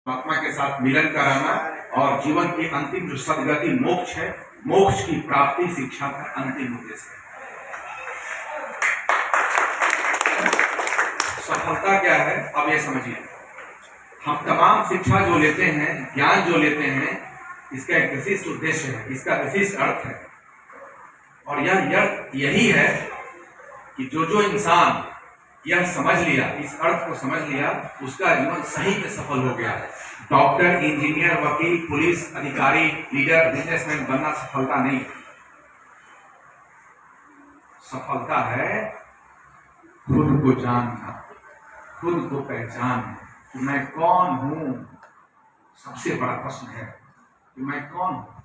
परमात्मा के साथ मिलन कराना और जीवन की अंतिम जो सदगति मोक्ष है, मोक्ष की प्राप्ति शिक्षा का अंतिम उद्देश्य है। सफलता क्या है, अब ये समझिए। हम तमाम शिक्षा जो लेते हैं, ज्ञान जो लेते हैं, इसका एक विशिष्ट उद्देश्य है, इसका विशिष्ट अर्थ है। और यह अर्थ यही है कि जो इंसान यह समझ लिया, इस अर्थ को समझ लिया, उसका जीवन सही में सफल हो गया। डॉक्टर, इंजीनियर, वकील, पुलिस अधिकारी, लीडर, बिजनेसमैन बनना सफलता नहीं। सफलता है खुद को जानना, खुद को पहचानना कि मैं कौन हूं। सबसे बड़ा प्रश्न है कि मैं कौन हूं।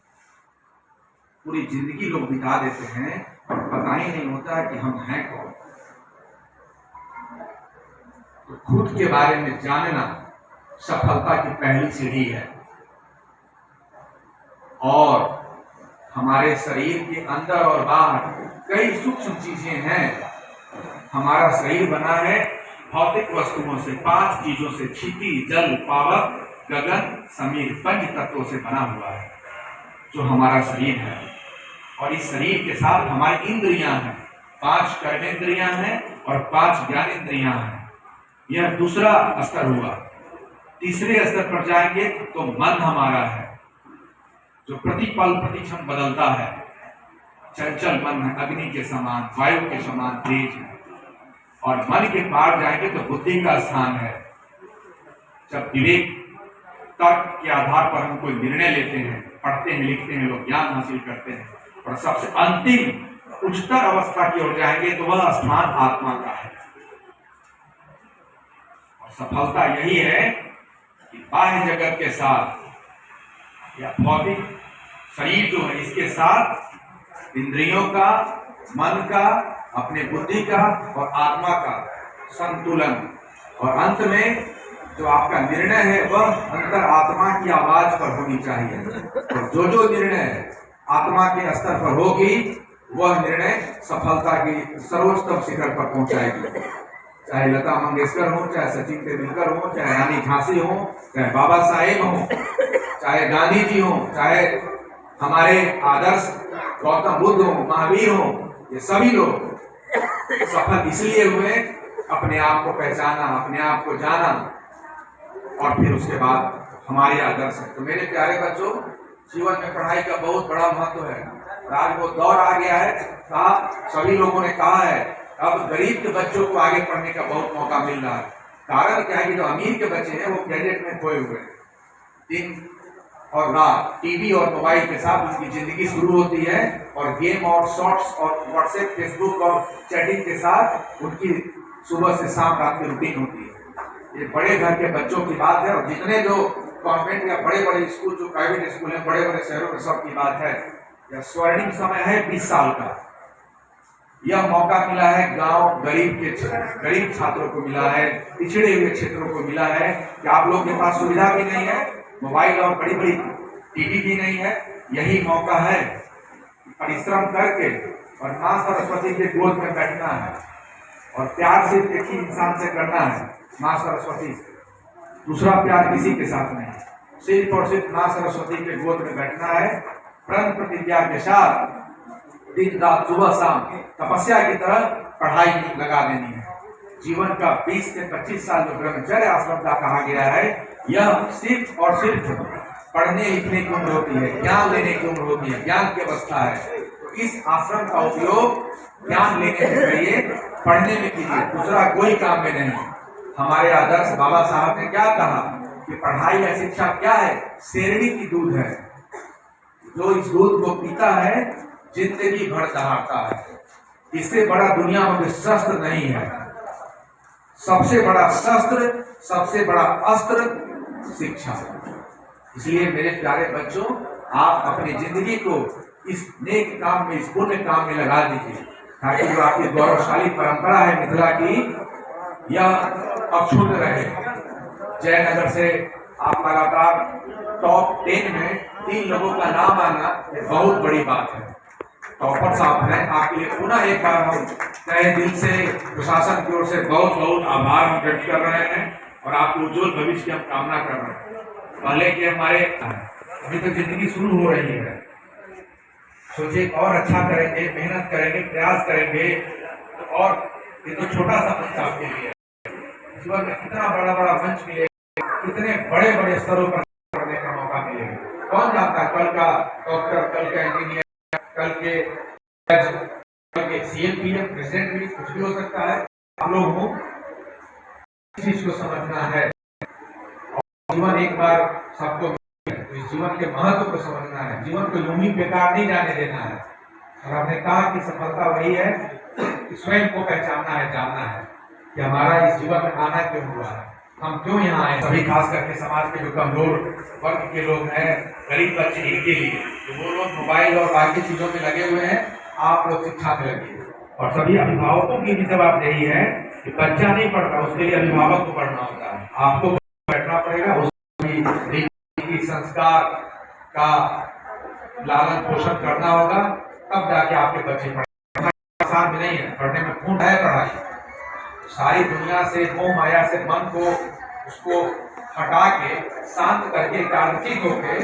पूरी जिंदगी लोग बिता देते हैं और पता ही नहीं होता कि हम हैं कौन। तो खुद के बारे में जानना सफलता की पहली सीढ़ी है। और हमारे शरीर के अंदर और बाहर कई सूक्ष्म चीजें हैं। हमारा शरीर बना है भौतिक वस्तुओं से, 5 चीजों से, क्षिति, जल, पावक, गगन, समीर, 5 तत्वों से बना हुआ है जो हमारा शरीर है। और इस शरीर के साथ हमारी इंद्रियां हैं, 5 कर्मेंद्रियां हैं और 5 ज्ञानेंद्रियां हैं। यह दूसरा स्तर हुआ। तीसरे स्तर पर जाएंगे तो मन हमारा है जो प्रतिपल प्रतिक्षण बदलता है। चंचल मन है, अग्नि के समान, वायु के समान तेज है। और मन के पार जाएंगे तो बुद्धि का स्थान है। जब विवेक तर्क के आधार पर हम कोई निर्णय लेते हैं, पढ़ते हैं, लिखते हैं, लोग ज्ञान हासिल करते हैं और सबसे अंतिम उच्चतर अवस्था की ओर जाएंगे तो वह स्थान आत्मा का है। और सफलता यही है कि बाह्य जगत के साथ या भौतिक शरीर जो है इसके साथ इंद्रियों का, मन का, अपने बुद्धि का और आत्मा का संतुलन। और अंत में जो आपका निर्णय है वह अंतर आत्मा की आवाज पर होनी चाहिए। और जो निर्णय आत्मा के स्तर पर होगी वह निर्णय सफलता की सर्वोच्चतम शिखर पर पहुंचाएगी। चाहे लता मंगेशकर हो, चाहे सचिन तेंदुलकर हो, चाहे रानी झांसी हो, चाहे बाबा साहेब हो, चाहे गांधी जी हो, चाहे हमारे आदर्श गौतम बुद्ध हो, महावीर हो, ये सभी लोग सफल इसलिए हुए अपने आप को पहचाना, अपने आप को जाना और फिर उसके बाद हमारे आदर्श है। तो मेरे प्यारे बच्चों, जीवन में पढ़ाई का बहुत बड़ा महत्व है। आज वो दौर आ गया है, सभी लोगों ने कहा है अब गरीब के बच्चों को आगे पढ़ने का बहुत मौका मिल रहा है। कारण क्या है कि जो अमीर के बच्चे हैं वो गैजेट में खोए हुए हैं। दिन और रात टीवी और मोबाइल के साथ उनकी जिंदगी शुरू होती है और गेम और शॉर्ट्स और व्हाट्सएप, फेसबुक और चैटिंग के साथ उनकी सुबह से शाम रात की रूटीन होती है। ये बड़े घर के बच्चों की बात है। और जितने जो कॉन्वेंट या बड़े बड़े स्कूल, जो प्राइवेट स्कूल हैं बड़े बड़े शहरों में, सब की बात है। यह स्वर्णिम समय है 20 साल का। यह मौका मिला है गांव गरीब छात्रों को मिला है, पिछड़े हुए क्षेत्रों को मिला है कि आप लोग के पास सुविधा भी नहीं है, मोबाइल और बड़ी बड़ी टीवी भी नहीं है। यही मौका है परिश्रम करके और माँ सरस्वती के गोद में बैठना है और प्यार से एक ही इंसान से करना है, माँ सरस्वती से। दूसरा प्यार किसी के साथ नहीं, सिर्फ और सिर्फ माँ सरस्वती के गोद में बैठना है। प्रण प्रतिज्ञा के साथ दिन रात सुबह शाम तपस्या की तरह पढ़ाई लगा देनी है। जीवन का 20 से 25 साल जो ब्रह्मचर्य आश्रम का कहा गया है, यह सिर्फ और सिर्फ पढ़ने लिखने की उम्र होती है, ज्ञान लेने की उम्र होती है, ज्ञान की अवस्था है। तो इस आश्रम का उपयोग ज्ञान लेने के लिए पढ़ने में कीजिए, दूसरा कोई काम में नहीं। हमारे आदर्श बाबा साहब ने क्या कहा कि पढ़ाई या शिक्षा क्या है? शेरनी की दूध है। जो इस दूध को पीता है जिंदगी भर दहाड़ता है। इससे बड़ा दुनिया में शस्त्र नहीं है। सबसे बड़ा शस्त्र, सबसे बड़ा अस्त्र शिक्षा। इसलिए मेरे प्यारे बच्चों, आप अपनी जिंदगी को इस नेक काम में, इस पुण्य काम में लगा दीजिए ताकि जो आपकी गौरवशाली परंपरा है मिथिला की, यह अक्षुण्ण रहे। जयनगर से आप लगातार टॉप 10 में 3 लोगों का नाम आना बहुत बड़ी बात है। टॉपर साहब हैं, आपके लिए पुनः एक बार हम तहे दिल से प्रशासन की ओर से बहुत बहुत आभार व्यक्त कर रहे हैं और आपके उज्जवल भविष्य की हम कामना कर रहे हैं। पहले के हमारे अभी तो जिंदगी शुरू हो रही है, सोचे और अच्छा करेंगे, मेहनत करेंगे, प्रयास करेंगे और ये तो छोटा सा मंच आपके लिए, जीवन में कितना बड़ा बड़ा मंच मिलेगा, कितने बड़े बड़े स्तरों पर करने का मौका मिलेगा। कौन जानता है कल का डॉक्टर, कल का इंजीनियर, कल के सीएम पीएम प्रेसिडेंट भी कुछ भी हो सकता है। आप लोग को इस चीज को समझना है और जीवन एक बार सबको तो इस जीवन के महत्व को समझना है, जीवन को यूं ही बेकार नहीं जाने देना है। और आपने कहा कि सफलता वही है कि स्वयं को पहचानना है, जानना है कि हमारा इस जीवन में आना क्यों हुआ है, हम क्यों यहाँ आए। सभी खास करके समाज के जो कमजोर वर्ग के लोग हैं, गरीब बच्चे, इनके लिए तो वो लोग मोबाइल और बाकी चीजों में लगे हुए हैं, आप लोग शिक्षा में लगे। और सभी अभिभावकों की भी जवाबदेही है कि बच्चा नहीं पढ़ता, उसके लिए अभिभावक को पढ़ना होता है, आपको बैठना पड़ेगा, उसकी संस्कार का लालन पोषण करना होगा, तब जाके आपके बच्चे पढ़ेंगे। आसान भी नहीं है, पढ़ने में खून है पढ़ाई। सारी दुनिया से, मोह माया से मन को उसको हटा के शांत करके एकांतिक होके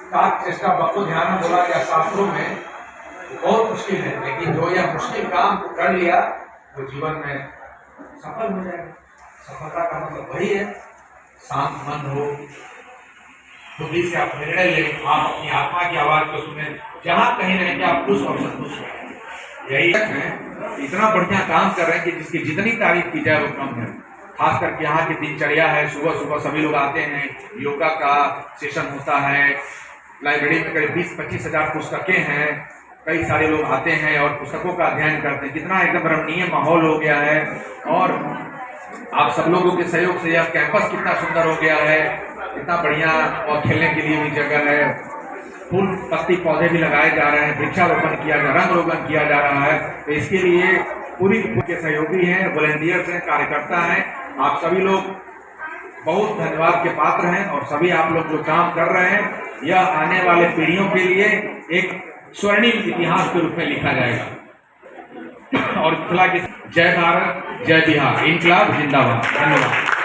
सात चेष्टा वक्तु ध्यान बोला गया शास्त्रों में, बहुत मुश्किल है, लेकिन जो यह मुश्किल काम कर लिया वो जीवन में सफल हो जाएगा। सफलता का मतलब वही है, शांत मन हो, खुदी से आप निर्णय लें, आप अपनी आत्मा की आवाज को सुने, जहां कहीं रहेंगे आप खुश और संतुष्ट रहेंगे। यही है, इतना बढ़िया काम कर रहे हैं कि जिसकी जितनी तारीफ की जाए वो कम है। खास करके यहाँ की दिनचर्या है, सुबह सुबह सभी लोग आते हैं, योगा का सेशन होता है, लाइब्रेरी में करीब 20-25 हजार पुस्तकें हैं, कई सारे लोग आते हैं और पुस्तकों का अध्ययन करते हैं। कितना एकदम रमणीय माहौल हो गया है और आप सब लोगों के सहयोग से यह कैंपस कितना सुंदर हो गया है, इतना बढ़िया, और खेलने के लिए भी जगह है, फूल पत्ती पौधे भी लगाए जा रहे हैं, वृक्षारोपण किया जा रहा है, रंग रोगन किया जा रहा है। तो इसके लिए पूरी के सहयोगी हैं, वॉलंटियर्स हैं, कार्यकर्ता हैं, आप सभी लोग बहुत धन्यवाद के पात्र हैं। और सभी आप लोग जो काम कर रहे हैं, यह आने वाले पीढ़ियों के लिए एक स्वर्णिम इतिहास के रूप में लिखा जाएगा। और मिथिला की जय भारत, जय बिहार, इनकलाब जिंदाबाद। धन्यवाद।